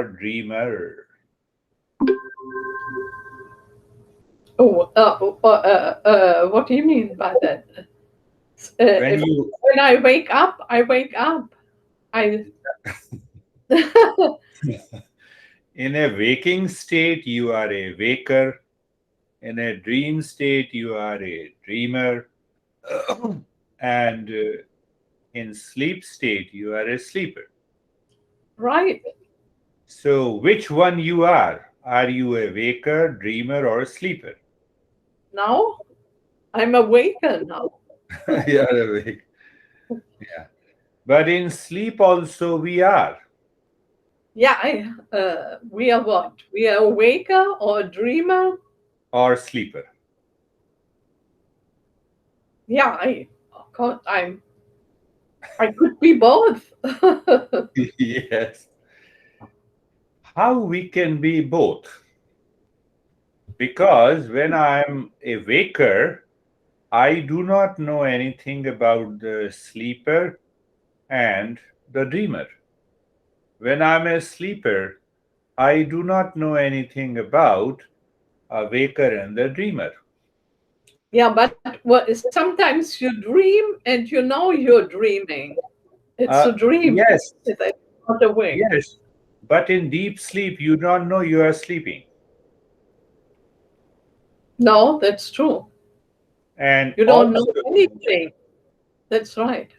dreamer? What do you mean by that? When If you when I wake up, I wake up. I in a waking state, you are a waker. In a dream state, you are a dreamer. And in sleep state, you are a sleeper. right So, which one you are? Are you a waker, dreamer, or sleeper? now, I'm awakened now. You are awake. Yeah. But in sleep also we are, Yeah, we are what? We are a waker or a dreamer? or sleeper. Yeah, of course, I could be both. Yes. How we can be both? Because when I'm a waker, I do not know anything about the sleeper and the dreamer. When I'm a sleeper, I do not know anything about a waker and the dreamer. Yeah, but sometimes you dream and you know you're dreaming. It's a dream. Yes, It's not awake. yes. But in deep sleep, you don't know you are sleeping. No, that's true. And You don't know also, anything. That's right.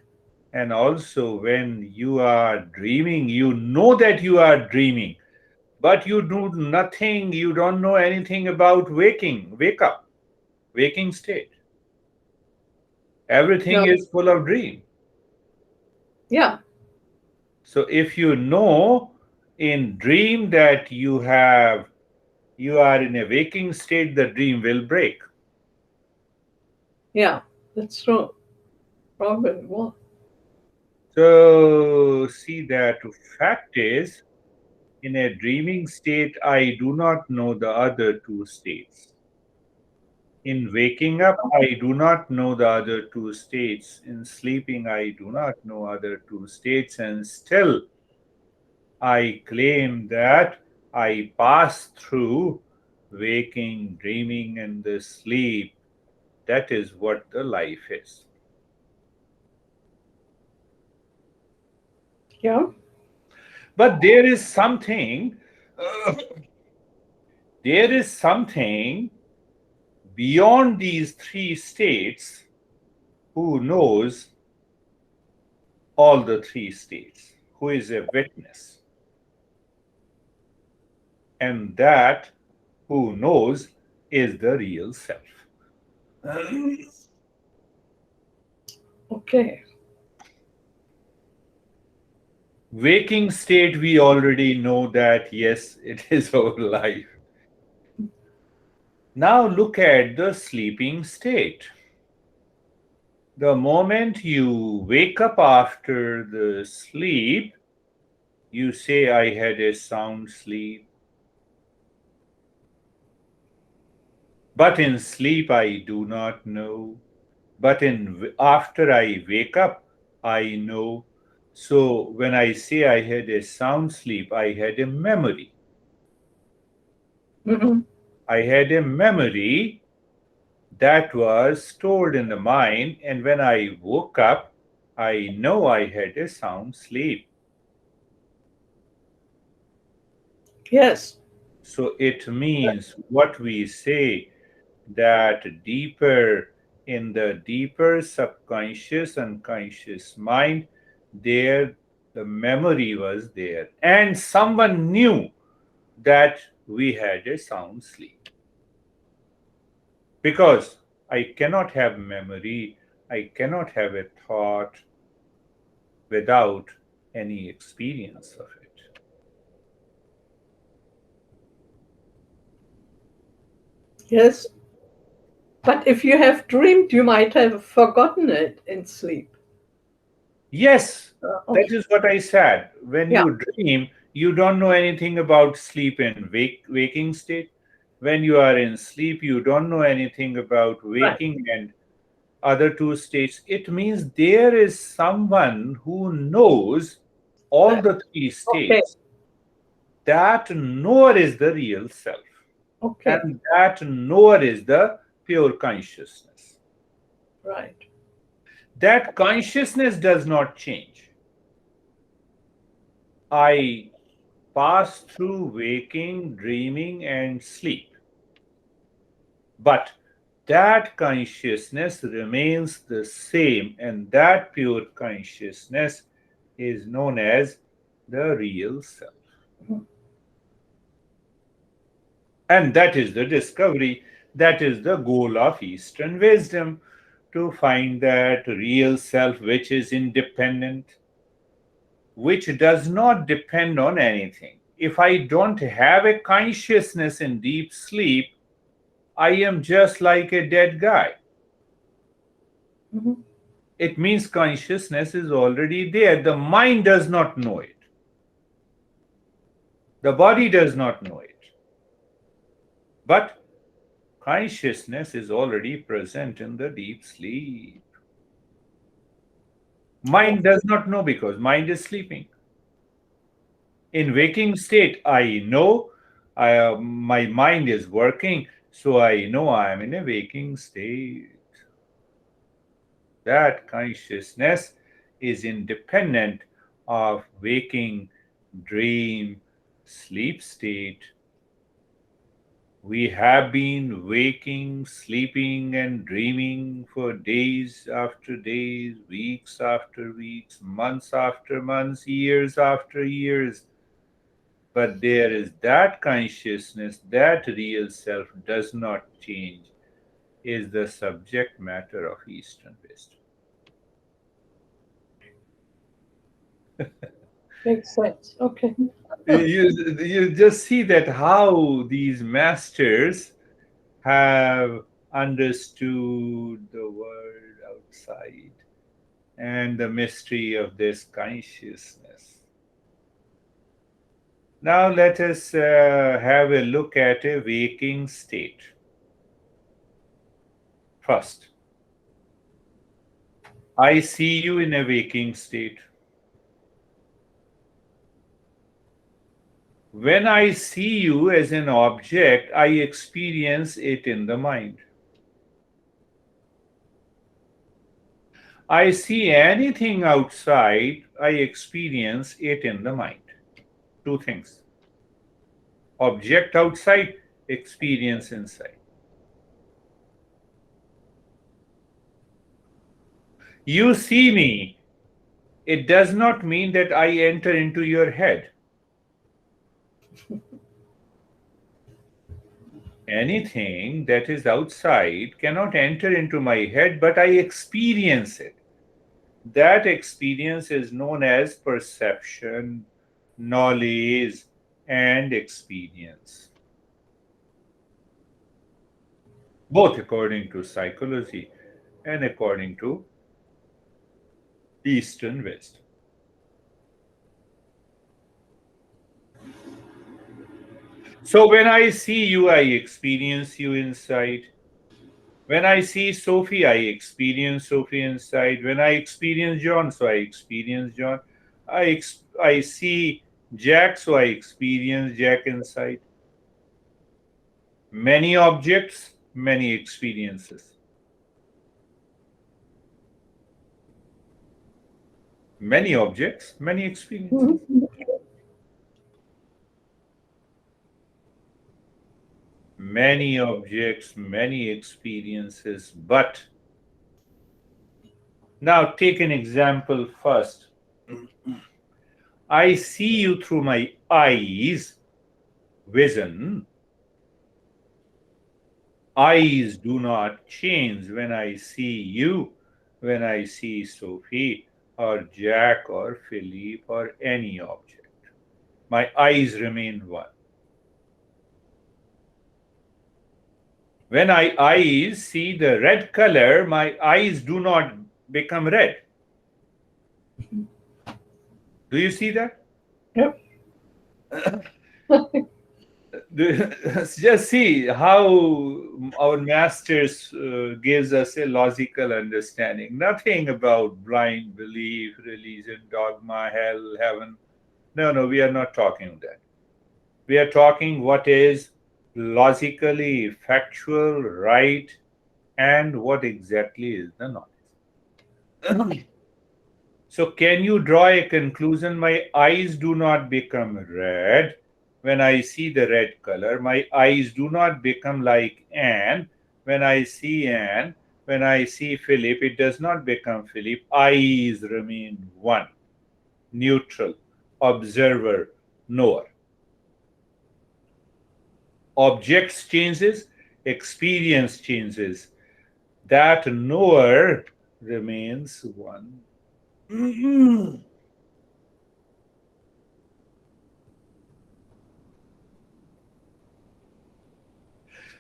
and also when you are dreaming, you know that you are dreaming, but you do nothing, you don't know anything about wake up, waking state. Everything No, is full of dream. yeah, So if you know in dream that you are in a waking state, the dream will break. yeah, that's true. Probably was. So see that fact is in a dreaming state, I do not know the other two states. In waking up, I do not know the other two states. In sleeping, I do not know other two states. And still, I claim that I pass through waking, dreaming, and the sleep. That is what the life is. Yeah. But there is something beyond these three states who knows all the three states, who is a witness, and that who knows is the real self. Okay. Waking state, we already know that, yes, it is our life. Now look at the sleeping state. The moment you wake up after the sleep, you say, I had a sound sleep. But in sleep, I do not know. But in after I wake up, I know. So when I say I had a sound sleep, I had a memory. Mhm. I had a memory that was stored in the mind, and when I woke up, I know I had a sound sleep. Yes. So it means what we say that deeper in the deeper subconscious and conscious mind, there the memory was there, and someone knew that we had a sound sleep. Because I cannot have memory, I cannot have a thought without any experience of it. Yes. But if you have dreamed, you might have forgotten it in sleep. Yes, that Okay. is what I said. When Yeah. you dream, you don't know anything about sleep and waking state. When you are in sleep, you don't know anything about Right. waking and other two states. It means there is someone who knows all Right. the three Okay. states. That knower is the real self. Okay. And that knower is the pure consciousness. Right. That consciousness does not change. I pass through waking, dreaming, and sleep. But that consciousness remains the same, and that pure consciousness is known as the real self. Mhm. And that is the discovery, that is the goal of Eastern wisdom, to find that real self which is independent, which does not depend on anything. If I don't have a consciousness in deep sleep, I am just like a dead guy. Mhm. It means consciousness is already there. The mind does not know it, the body does not know it. But consciousness is already present in the deep sleep. Mind does not know because mind is sleeping. In waking state, I know my mind is working, so I know I am in a waking state. That consciousness is independent of waking, dream, sleep state. We have been waking, sleeping, and dreaming for days after days, weeks after weeks, months after months, years after years. But there is that consciousness, that real self does not change, is the subject matter of Eastern wisdom. Makes sense. Okay. You just see that how these masters have understood the world outside and the mystery of this consciousness. Now let us have a look at a waking state. First, I see you in a waking state. When I see you as an object, I experience it in the mind. I see anything outside, I experience it in the mind. Two things: object outside, experience inside. You see me, it does not mean that I enter into your head. Anything that is outside cannot enter into my head, but I experience it. That experience is known as perception, knowledge, and experience, both according to psychology and according to Eastern wisdom. So when I see you, I experience you inside. When I see Sophie, I experience Sophie inside. When I experience John, so I experience John. I see Jack, so I experience Jack inside. Many objects, many experiences. Many objects, many experiences. Mhm. Many objects, many experiences. But now take an example first. I see you through my eyes, vision. Eyes do not change when I see you, when I see Sophie or Jack or Philippe or any object. My eyes remain one. When I eyes see the red color, my eyes do not become red. Do you see that? Yep. Just see how our masters gives us a logical understanding. Nothing about blind belief, religion, dogma, hell, heaven. No, no, we are not talking that. We are talking what is logically factual, right, and what exactly is the knowledge. So, can you draw a conclusion? My eyes do not become red when I see the red color. My eyes do not become like Anne when I see Anne. When I see Philip, it does not become Philip. Eyes remain one, neutral, observer, knower. Objects changes, experience changes. That knower remains one.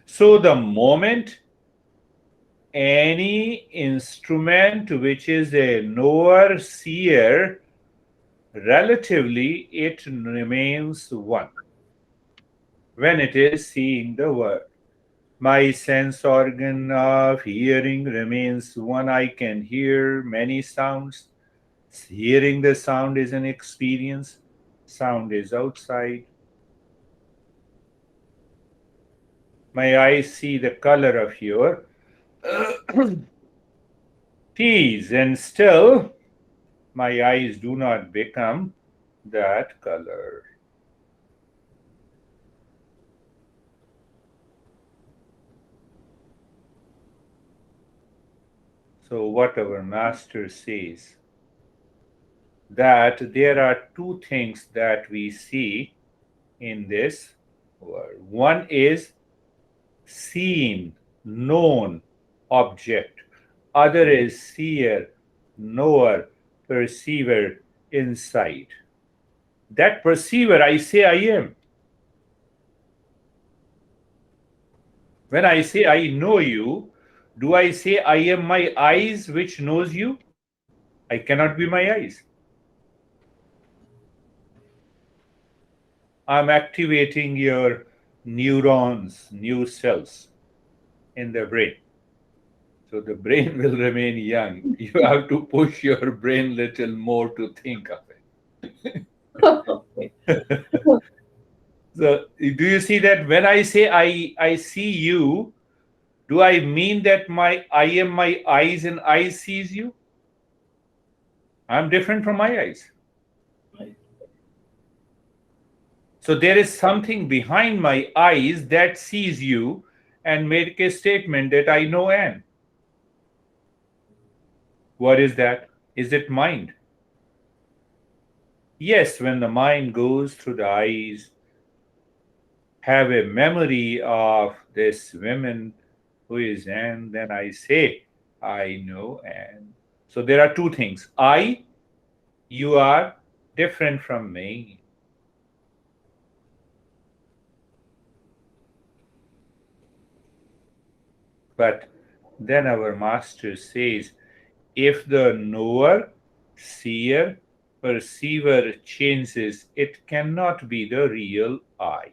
So the moment any instrument which is a knower seer, relatively it remains one when it is seeing the world. My sense organ of hearing remains one. I can hear many sounds. Hearing the sound is an experience. Sound is outside. My eyes see the color of your teeth, and still my eyes do not become that color. So, what our master says, that there are two things that we see in this world. One is seen, known object. Other is seer, knower, perceiver, inside. That perceiver, I say I am. When I say I know you, do I say I am my eyes which knows you? I cannot be my eyes. I'm activating your neurons, new cells in the brain. So the brain will remain young. You have to push your brain little more to think of it. So do you see that when I say I see you, do I mean that my I am my eyes and I sees you? I'm different from my eyes. Right. So there is something behind my eyes that sees you and make a statement that I know Anne. What is that? Is it mind? Yes, when the mind goes through the eyes, have a memory of this woman who is Anne, then I say, I know Anne. So there are two things. You are different from me. But then our master says, if the knower, seer, perceiver changes, it cannot be the real I.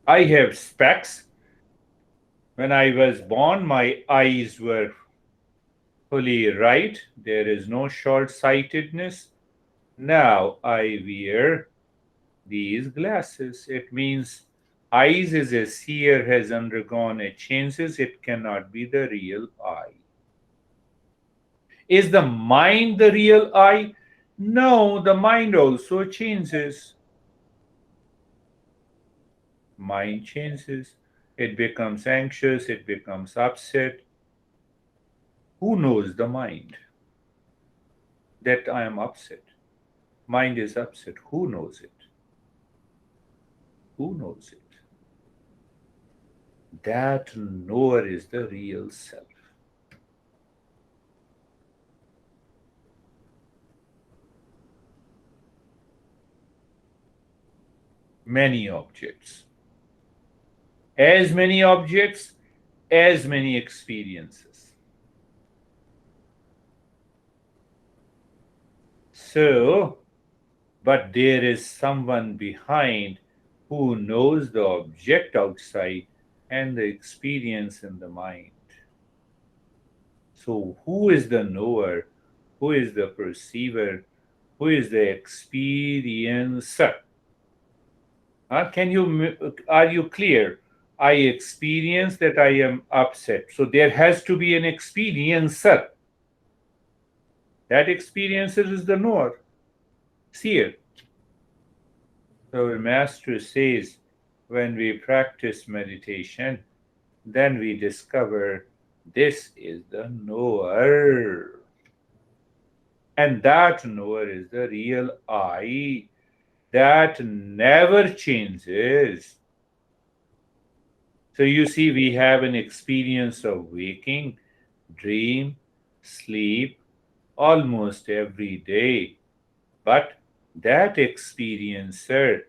I have specs. When I was born, my eyes were fully right. There is no short sightedness. Now I wear these glasses. It means eyes as a seer has undergone a changes. It cannot be the real I. Is the mind the real I? No, the mind also changes. Mind changes. It becomes anxious, it becomes upset. Who knows the mind? That I am upset. Mind is upset. Who knows it? Who knows it? That knower is the real self. Many objects. As many objects, as many experiences. So, but there is someone behind who knows the object outside and the experience in the mind. So, who is the knower? Who is the perceiver? Who is the experiencer? Are you clear? I experience that I am upset. So there has to be an experiencer. That experiencer is the knower, seer. So the master says, when we practice meditation, then we discover this is the knower. And that knower is the real I that never changes. So you see, we have an experience of waking, dream, sleep almost every day. But that experiencer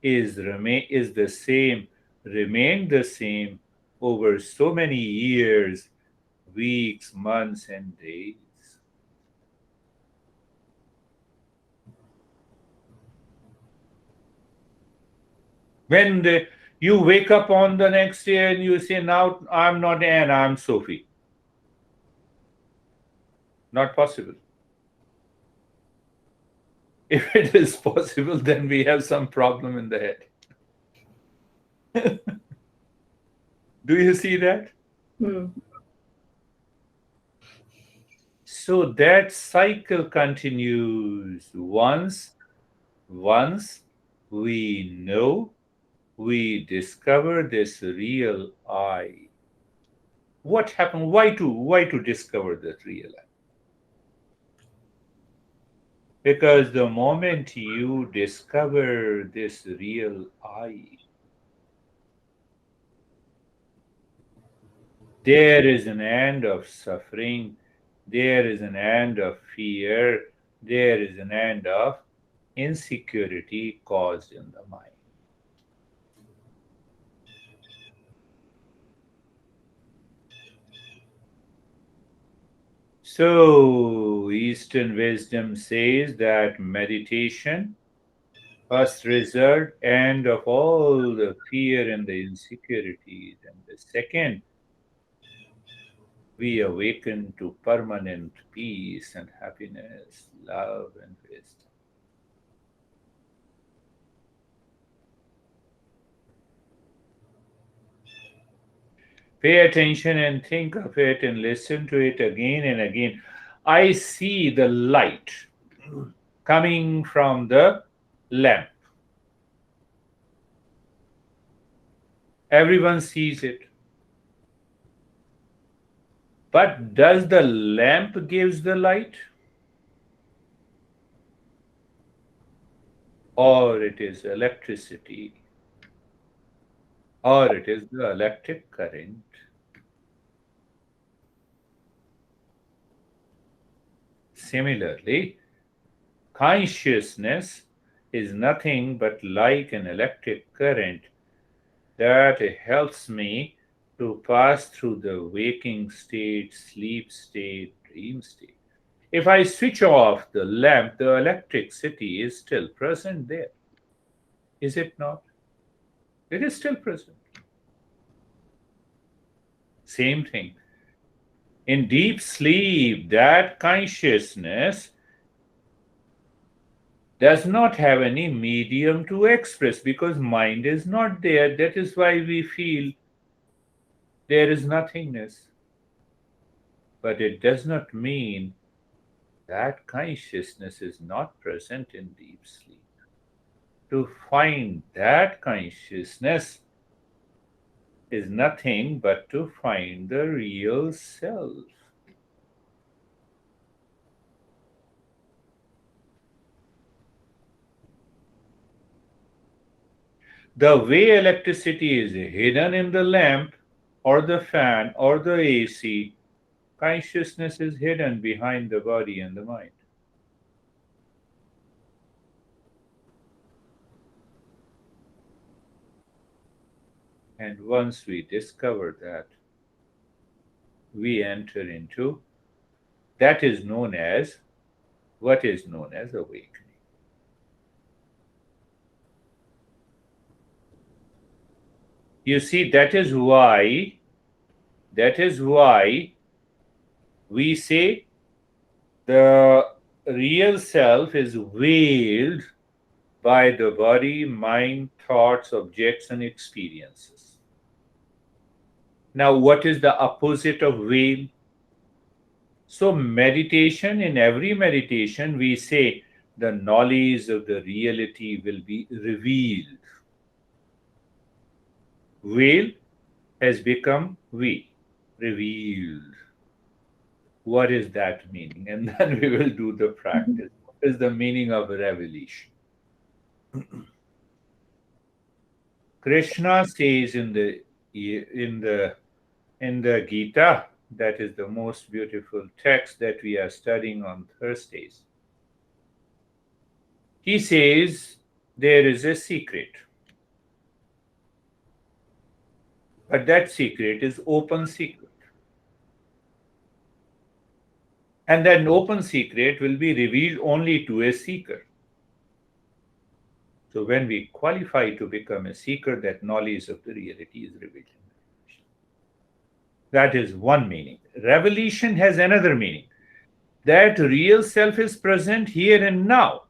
is the same, remained the same over so many years, weeks, months, and days. When you wake up on the next day and you say, now I'm not Anne, I'm Sophie. Not possible. If it is possible, then we have some problem in the head. Do you see that? Hmm. So that cycle continues. Once we know, we discover this real I. What happened? Why to discover that real I? Because the moment you discover this real I, there is an end of suffering, there is an end of fear, there is an end of insecurity caused in the mind. So, Eastern wisdom says that meditation, first result, end of all the fear and the insecurities, and the second, we awaken to permanent peace and happiness, love and wisdom. Pay attention and think of it and listen to it again and again. I see the light coming from the lamp. Everyone sees it. But does the lamp gives the light? Or it is electricity? Or it is the electric current? Similarly, consciousness is nothing but like an electric current that helps me to pass through the waking state, sleep state, dream state. If I switch off the lamp, the electricity is still present there. Is it not? It is still present. Same thing. In deep sleep, that consciousness does not have any medium to express because mind is not there. That is why we feel there is nothingness. But it does not mean that consciousness is not present in deep sleep. To find that consciousness is nothing but to find the real self. The way electricity is hidden in the lamp or the fan or the AC, consciousness is hidden behind the body and the mind. And once we discover that, we enter into that is known as what is known as awakening. You see, that is why we say the real self is veiled by the body, mind, thoughts, objects, and experiences. Now, what is the opposite of veil? So, meditation, in every meditation, we say the knowledge of the reality will be revealed. Veil has become we, revealed. What is that meaning? And then we will do the practice. What is the meaning of revelation? Krishna says in the in the Gita, that is the most beautiful text that we are studying on Thursdays. He says there is a secret, but that secret is open secret. And that open secret will be revealed only to a seeker. So when we qualify to become a seeker, that knowledge of the reality is revealed. That is one meaning. Revelation has another meaning. That real self is present here and now,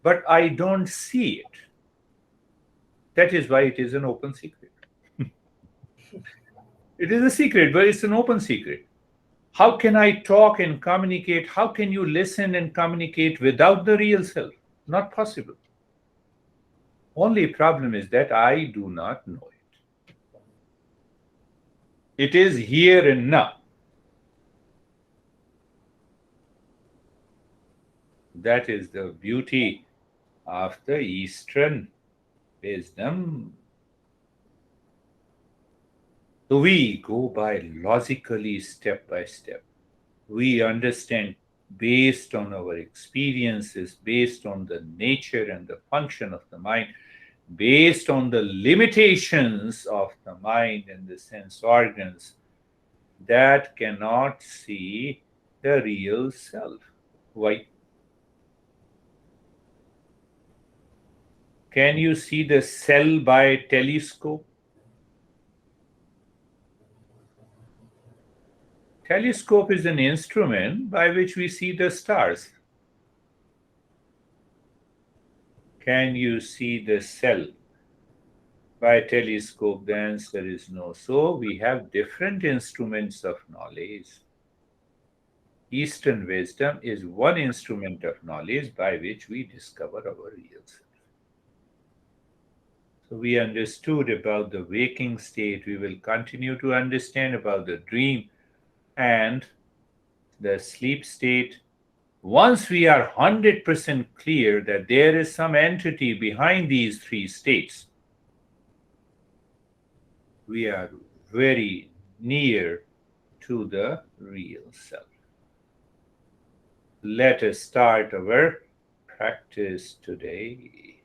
but I don't see it. That is why it is an open secret. It is a secret, but it's an open secret. How can I talk and communicate? How can you listen and communicate without the real self? Not possible. Only problem is that I do not know it. It is here and now. That is the beauty of the Eastern wisdom. So we go by logically step by step. We understand based on our experiences, based on the nature and the function of the mind, based on the limitations of the mind and the sense organs that cannot see the real self. Why? Can you see the cell by a telescope? Telescope is an instrument by which we see the stars. Can you see the cell by telescope? The answer is no. So we have different instruments of knowledge. Eastern wisdom is one instrument of knowledge by which we discover our real self. So we understood about the waking state. We will continue to understand about the dream and the sleep state. Once we are 100% clear that there is some entity behind these three states, we are very near to the real self. Let us start our practice today.